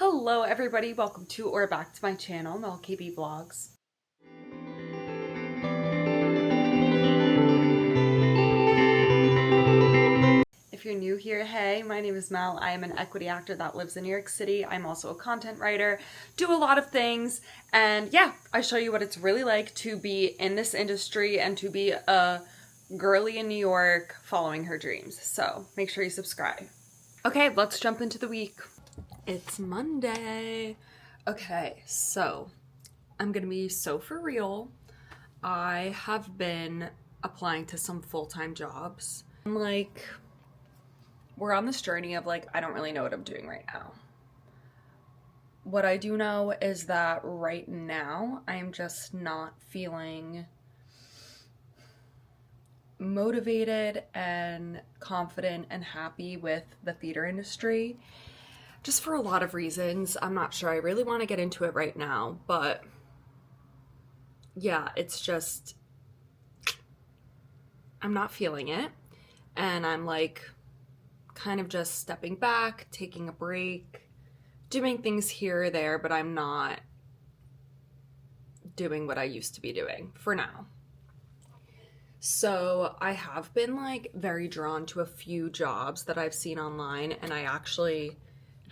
Hello everybody, welcome to or back to my channel, MelCabeyVlogs. If you're new here, hey, my name is Mel. I am an equity actor that lives in New York City. I'm also a content writer, do a lot of things, and yeah, I show you what it's really like to be in this industry and to be a girly in New York following her dreams. So make sure you subscribe. Okay, let's jump into the week. It's Monday. Okay, so I'm gonna be so for real. I have been applying to some full-time jobs. We're on this journey of I don't really know what I'm doing right now. What I do know is that right now I'm just not feeling motivated and confident and happy with the theater industry. Just for a lot of reasons. I'm not sure I really want to get into it right now, but yeah, it's just, I'm not feeling it. And I'm kind of just stepping back, taking a break, doing things here or there, but I'm not doing what I used to be doing for now. So I have been very drawn to a few jobs that I've seen online, and I actually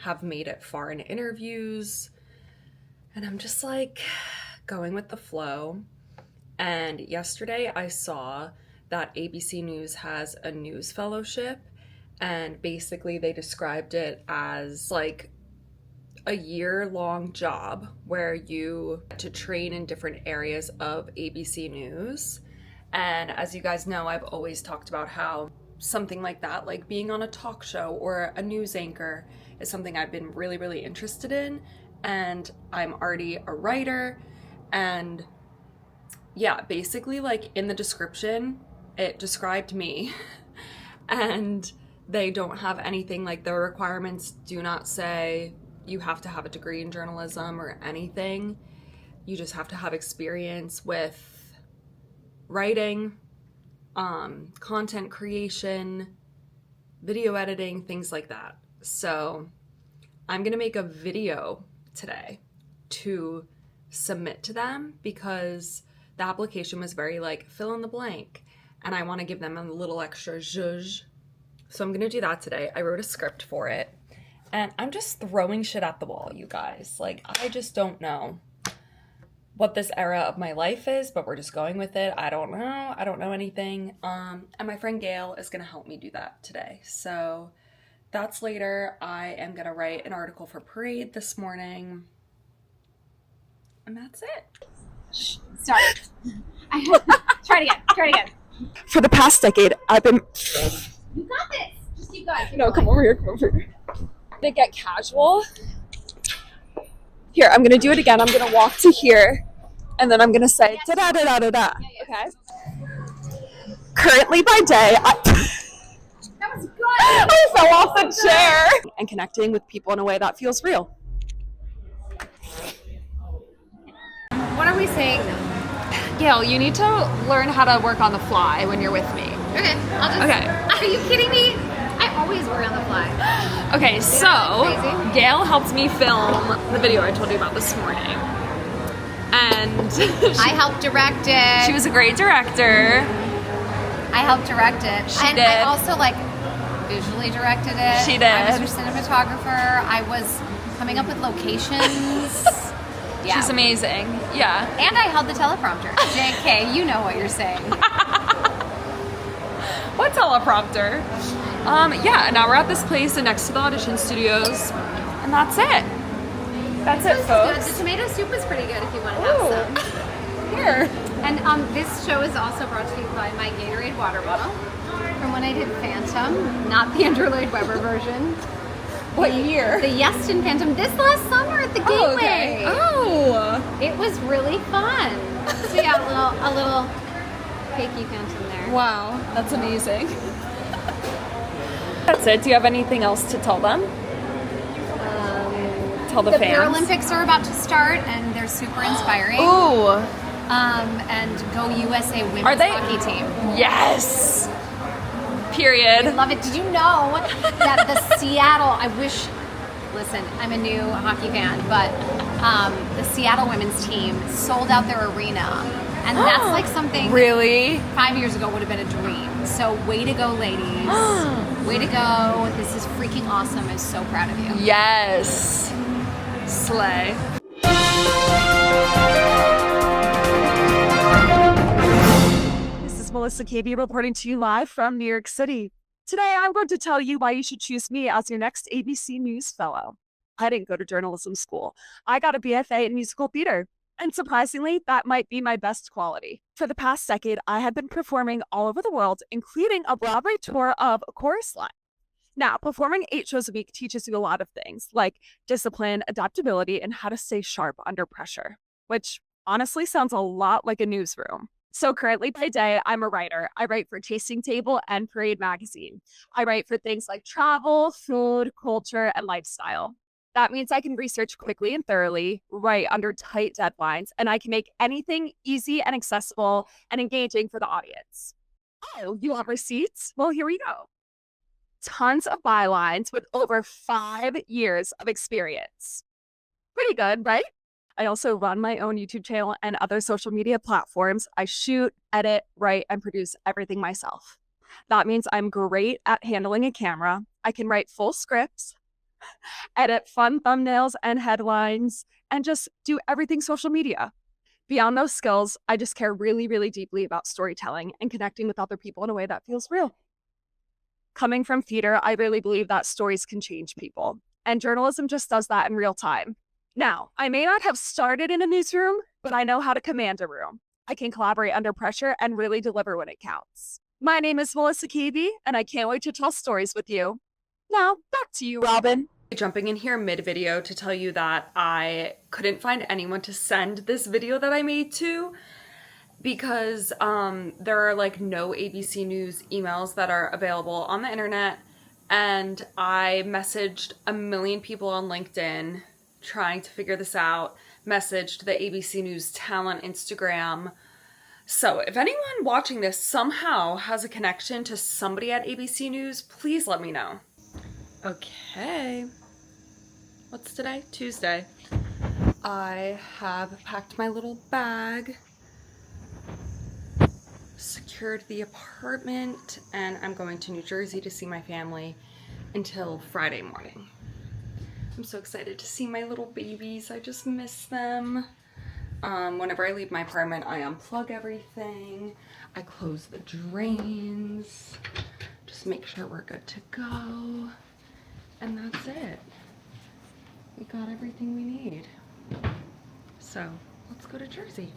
have made it far in interviews, and I'm just going with the flow. And yesterday I saw that ABC News has a news fellowship, and basically they described it as a year-long job where you get to train in different areas of ABC News. And as you guys know, I've always talked about how something like that, being on a talk show or a news anchor, is something I've been really, really interested in. And I'm already a writer. And yeah, basically in the description, it described me. And they don't have anything, the requirements do not say you have to have a degree in journalism or anything. You just have to have experience with writing, content creation, video editing, things like that. So I'm gonna make a video today to submit to them because the application was very fill in the blank, and I want to give them a little extra zhuzh. So I'm gonna do that today. I wrote a script for it, and I'm just throwing shit at the wall, you guys. I just don't know what this era of my life is, but we're just going with it. I don't know anything. And my friend Gail is gonna help me do that today. So that's later. I am gonna write an article for Parade this morning. And that's it. Shh, sorry. Try it again. For the past decade, I've been... You got this. Just keep going. No, come over here. They get casual. Here, I'm gonna do it again. I'm gonna walk to here, and then I'm gonna say da-da-da-da-da-da. Okay? Currently by day, That was good. I fell off the chair. And connecting with people in a way that feels real. What are we saying? Gail, you need to learn how to work on the fly when you're with me. Okay, I'll just... Okay. Are you kidding me? I always work on the fly. Okay, so crazy? Gail helped me film the video I told you about this morning. And I helped direct it. she was a great director. I helped direct it. She did. I also visually directed it. She did. I was her cinematographer. I was coming up with locations. Yeah. She's amazing. Yeah. And I held the teleprompter. JK, you know what you're saying. What teleprompter? Yeah, now we're at this place next to the Audition studios, and that's it. That's it, folks. Good. The tomato soup is pretty good if you want to have some. Here. And this show is also brought to you by my Gatorade water bottle from when I did Phantom, not the Andrew Lloyd Webber version. What year? The Yeston Phantom this last summer at the Gateway. Okay. Oh. It was really fun. So yeah, a little cakey Phantom there. Wow, that's amazing. That's it. Do you have anything else to tell them? Tell the fans. The Paralympics are about to start, and they're super inspiring. Ooh. And Go USA women's hockey team. Yes. Period. I love it. Did you know that the Seattle, I wish listen, I'm a new hockey fan, but the Seattle women's team sold out their arena. And that's like something Really? 5 years ago would have been a dream. So way to go, ladies. Way to go. This is freaking awesome. I'm so proud of you. Yes. Slay. This is Melissa Cabey reporting to you live from New York City. Today, I'm going to tell you why you should choose me as your next ABC News fellow. I didn't go to journalism school. I got a BFA in musical theater. And surprisingly, that might be my best quality. For the past decade, I have been performing all over the world, including a Broadway tour of Chorus Line. Now, performing 8 shows a week teaches you a lot of things, like discipline, adaptability, and how to stay sharp under pressure, which honestly sounds a lot like a newsroom. So currently by day, I'm a writer. I write for Tasting Table and Parade magazine. I write for things like travel, food, culture, and lifestyle. That means I can research quickly and thoroughly, write under tight deadlines, and I can make anything easy and accessible and engaging for the audience. Oh, you want receipts? Well, here we go. Tons of bylines with over 5 years of experience. Pretty good, right? I also run my own YouTube channel and other social media platforms. I shoot, edit, write, and produce everything myself. That means I'm great at handling a camera. I can write full scripts, edit fun thumbnails and headlines, and just do everything social media. Beyond those skills, I just care really, really deeply about storytelling and connecting with other people in a way that feels real. Coming from theater, I really believe that stories can change people, and journalism just does that in real time. Now, I may not have started in a newsroom, but I know how to command a room. I can collaborate under pressure and really deliver when it counts. My name is Melissa Cabey, and I can't wait to tell stories with you. Now, back to you, Robin. Jumping in here mid-video to tell you that I couldn't find anyone to send this video that I made to because there are like no ABC News emails that are available on the internet, and I messaged a million people on LinkedIn trying to figure this out, messaged the ABC News talent Instagram. So if anyone watching this somehow has a connection to somebody at ABC News, please let me know. Okay. What's today? Tuesday. I have packed my little bag, secured the apartment, and I'm going to New Jersey to see my family until Friday morning. I'm so excited to see my little babies. I just miss them. Whenever I leave my apartment, I unplug everything. I close the drains. Just make sure we're good to go. And that's it. We got everything we need. So let's go to Jersey.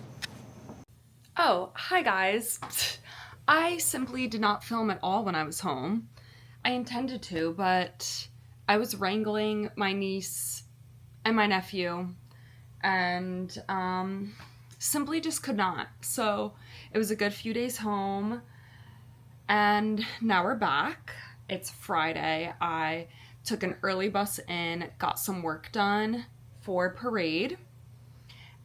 Oh, hi guys. I simply did not film at all when I was home. I intended to, but I was wrangling my niece and my nephew and simply just could not. So it was a good few days home, and now we're back. It's Friday. I took an early bus in, got some work done for Parade,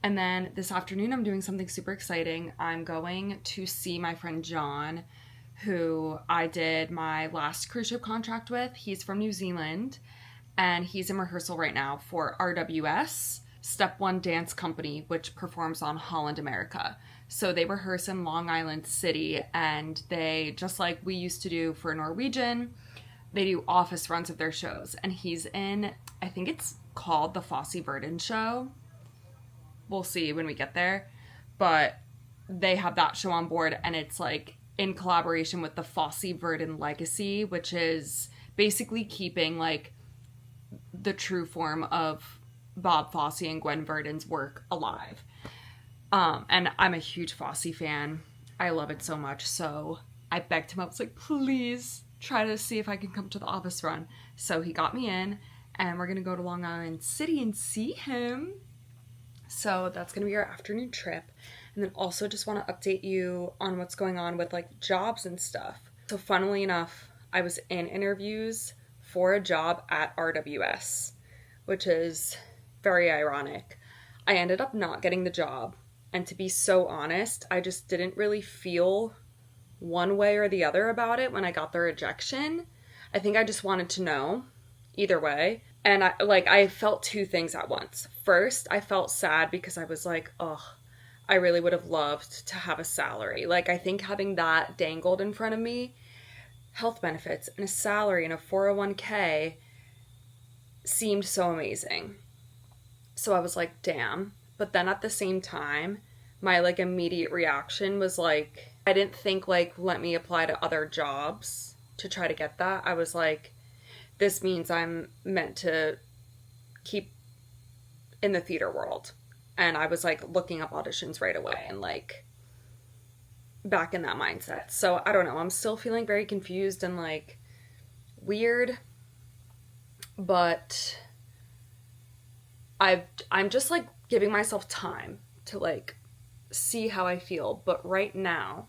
and then this afternoon I'm doing something super exciting. I'm going to see my friend John, who I did my last cruise ship contract with. He's from New Zealand, and he's in rehearsal right now for RWS, Step 1 Dance Company, which performs on Holland America. So they rehearse in Long Island City, and they, just like we used to do for Norwegian, they do office runs of their shows. And he's in, I think it's called the Fosse show. We'll see when we get there. But they have that show on board, and it's like in collaboration with the Fosse legacy, which is basically keeping like the true form of Bob Fosse and Gwen Verdon's work alive. And I'm a huge Fosse fan. I love it so much. So I begged him. I was like, please try to see if I can come to the office run. So he got me in, and we're going to go to Long Island City and see him. So that's going to be our afternoon trip. And then also just want to update you on what's going on with like jobs and stuff. So funnily enough, I was in interviews for a job at RWS, which is very ironic. I ended up not getting the job. And to be so honest, I just didn't really feel one way or the other about it when I got the rejection. I think I just wanted to know either way. And I felt two things at once. First, I felt sad because I was like, oh, I really would have loved to have a salary. Like, I think having that dangled in front of me, health benefits and a salary and a 401k seemed so amazing. So I was like, damn. But then at the same time, my like immediate reaction was like, I didn't think like, let me apply to other jobs to try to get that. I was like, this means I'm meant to keep in the theater world. And I was like looking up auditions right away and like back in that mindset. So I don't know. I'm still feeling very confused and like weird, but I'm just like giving myself time to like see how I feel. But right now,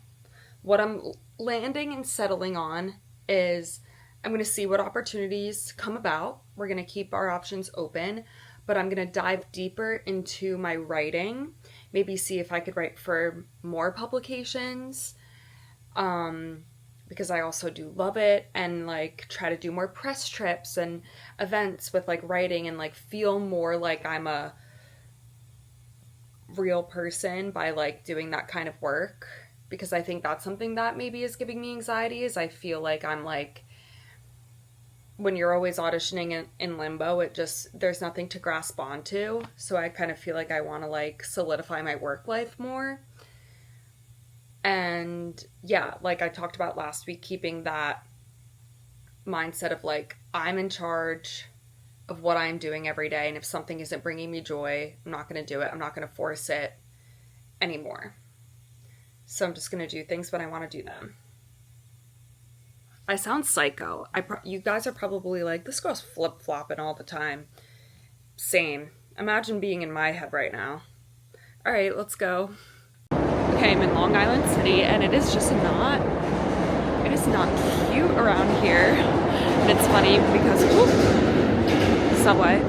what I'm landing and settling on is I'm going to see what opportunities come about. We're going to keep our options open, but I'm going to dive deeper into my writing, maybe see if I could write for more publications, because I also do love it, and like try to do more press trips and events with like writing and like feel more like I'm a real person by like doing that kind of work, because I think that's something that maybe is giving me anxiety. Is I feel like I'm like, when you're always auditioning in limbo, it just, there's nothing to grasp onto. So I kind of feel like I want to like solidify my work life more. And yeah, like I talked about last week, keeping that mindset of like, I'm in charge of what I'm doing every day. And if something isn't bringing me joy, I'm not going to do it. I'm not going to force it anymore. So I'm just going to do things when I want to do them. I sound psycho. You guys are probably like, this girl's flip-flopping all the time. Same. Imagine being in my head right now. All right, let's go. Okay, I'm in Long Island City, and it is not cute around here. And it's funny because, subway.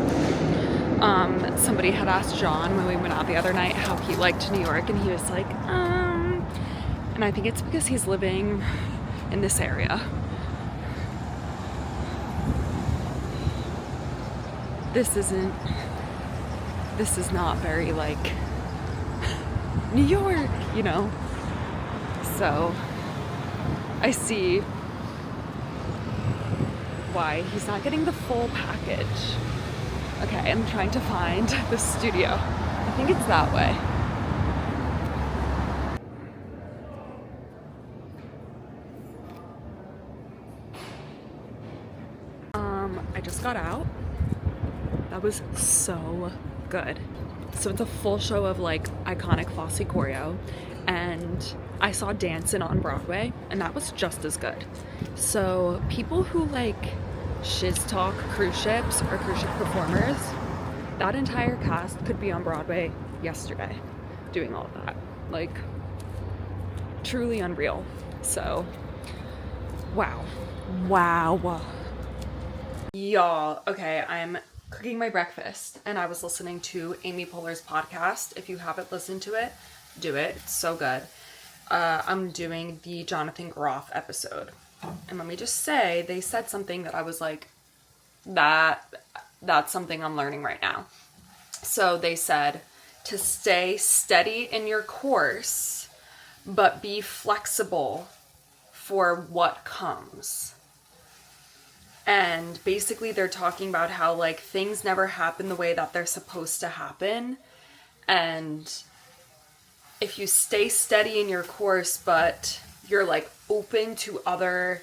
Somebody had asked John when we went out the other night how he liked New York, and he was like, and I think it's because he's living in this area. This is not very like New York, you know? So I see why he's not getting the full package. Okay, I'm trying to find the studio. I think it's that way. I just got out. That was so good. So it's a full show of like iconic Fosse choreo, and I saw Dancin' on Broadway, and that was just as good. So people who like shiz talk cruise ships or cruise ship performers, that entire cast could be on Broadway yesterday doing all of that. Like, truly unreal. So, wow. Y'all, okay, I'm cooking my breakfast, and I was listening to Amy Poehler's podcast. If you haven't listened to it, do it. It's so good. I'm doing the Jonathan Groff episode. And let me just say, they said something that I was like, that's something I'm learning right now. So they said to stay steady in your course, but be flexible for what comes. And basically they're talking about how like things never happen the way that they're supposed to happen. And if you stay steady in your course, but you're like open to other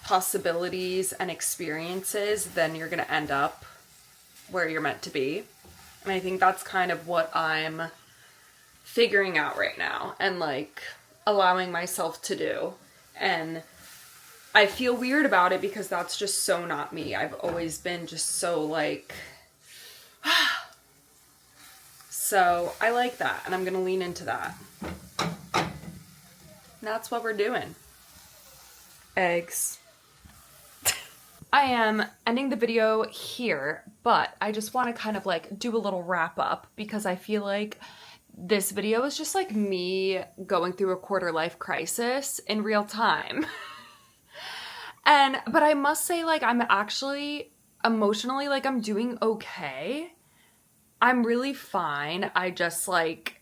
possibilities and experiences, then you're going to end up where you're meant to be. And I think that's kind of what I'm figuring out right now and like allowing myself to do. And I feel weird about it because that's just so not me. I've always been just so like, so I like that, and I'm gonna lean into that. And that's what we're doing. Eggs. I am ending the video here, but I just want to kind of like do a little wrap up because I feel like this video is just like me going through a quarter life crisis in real time. But I must say, like, I'm actually emotionally, like, I'm doing okay. I'm really fine. I just, like,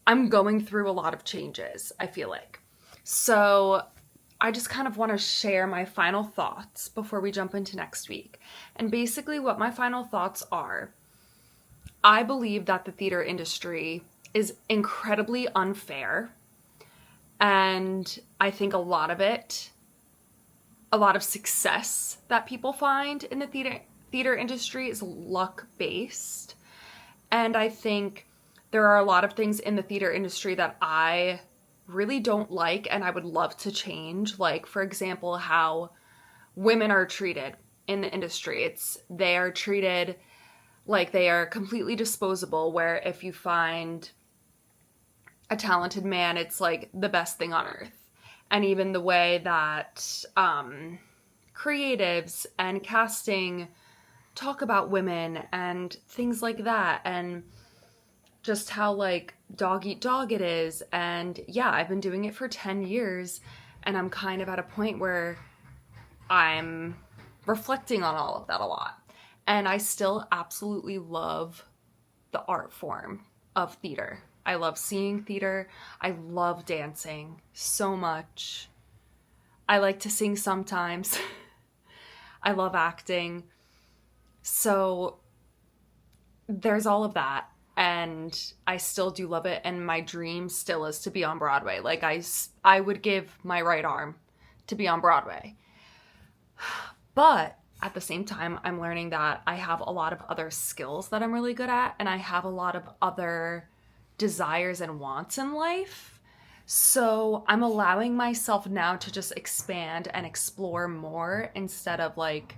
I'm going through a lot of changes, I feel like. So I just kind of want to share my final thoughts before we jump into next week. And basically what my final thoughts are, I believe that the theater industry is incredibly unfair. And I think a lot of success that people find in the theater industry is luck-based. And I think there are a lot of things in the theater industry that I really don't like and I would love to change. Like, for example, how women are treated in the industry. They are treated like they are completely disposable, where if you find a talented man, it's like the best thing on earth. And even the way that creatives and casting talk about women and things like that, and just how like dog eat dog it is. And yeah, I've been doing it for 10 years and I'm kind of at a point where I'm reflecting on all of that a lot. And I still absolutely love the art form of theater. I love seeing theater. I love dancing so much. I like to sing sometimes. I love acting. So there's all of that. And I still do love it. And my dream still is to be on Broadway. Like, I would give my right arm to be on Broadway. But at the same time, I'm learning that I have a lot of other skills that I'm really good at. And I have a lot of other desires and wants in life. So I'm allowing myself now to just expand and explore more instead of like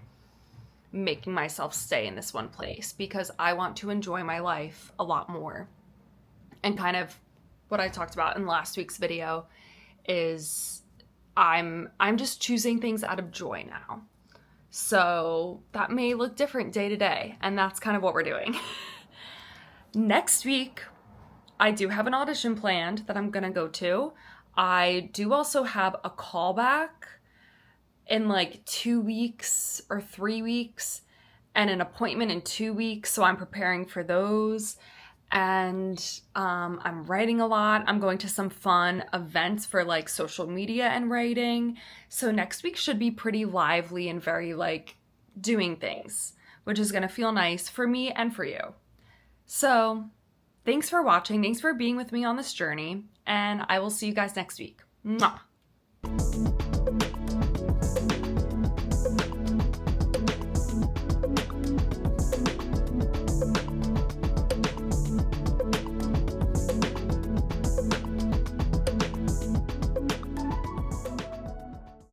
making myself stay in this one place, because I want to enjoy my life a lot more. And kind of what I talked about in last week's video is I'm just choosing things out of joy now. So that may look different day to day, and that's kind of what we're doing. Next week, I do have an audition planned that I'm gonna go to. I do also have a callback in like 2 weeks or 3 weeks and an appointment in 2 weeks. So I'm preparing for those. And I'm writing a lot. I'm going to some fun events for like social media and writing. So next week should be pretty lively and very like doing things, which is gonna feel nice for me and for you. So thanks for watching. Thanks for being with me on this journey. And I will see you guys next week. Mwah.